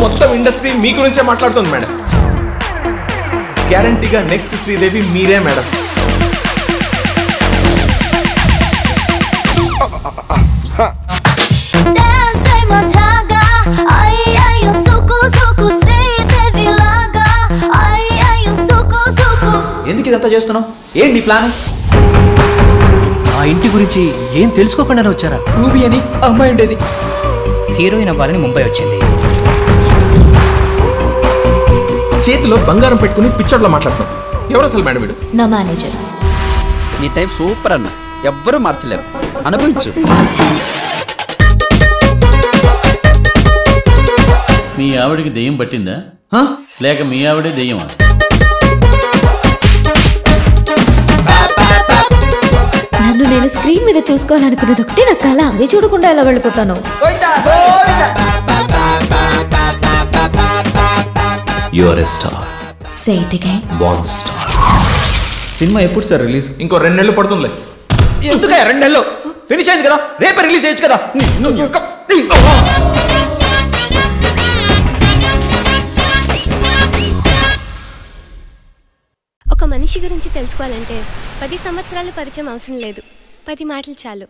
మొత్తం ఇండస్ట్రీ మీ గురించే మాట్లాడుతుంది మేడం. గ్యారంటీగా నెక్స్ట్ శ్రీదేవి మీరే మేడం. ఎందుకు ఇదంతా చేస్తున్నావు? ఏంటి నీ ప్లాన్? ఆ ఇంటి గురించి ఏం తెలుసుకోకుండానే వచ్చారా? రూబీ అని అమ్మాయి ఉండేది. హీరోయిన్ అవ్వాలని ముంబై వచ్చింది. చేతిలో బంగారం పెట్టుకుని పిచ్చోడ్లో మాట్లాడతాం. ఎవరు అసలు మేడం వీడు? నా మేనేజర్. నీ టైం సూపర్ అన్న, ఎవ్వరూ మార్చలేరు, అనుభవించు. మీ ఆవిడికి దెయ్యం పట్టిందా లేక మీ ఆవిడే దెయ్యమా? నన్ను నేను స్క్రీన్ మీద చూసుకోవాలనుకున్నది ఒకటి నా కళ. అది చూడకుండా ఎలా వెళ్ళిపోతాను? You are a star. Say it again. One star. Cinema ఎప్పుడు సార్ రిలీజ్? ఇంకో 2 నెలలు పడుతుందిలే. ఎందుకు 2 నెలలు? ఫినిష్ అయింది కదా, రేపే రిలీజ్ చేయొచ్చు కదా. ఒక మనిషి గురించి తెలుసుకోవాలంటే 10 సంవత్సరాలు పరిచయం అవసరం లేదు, 10 మాటలు చాలు.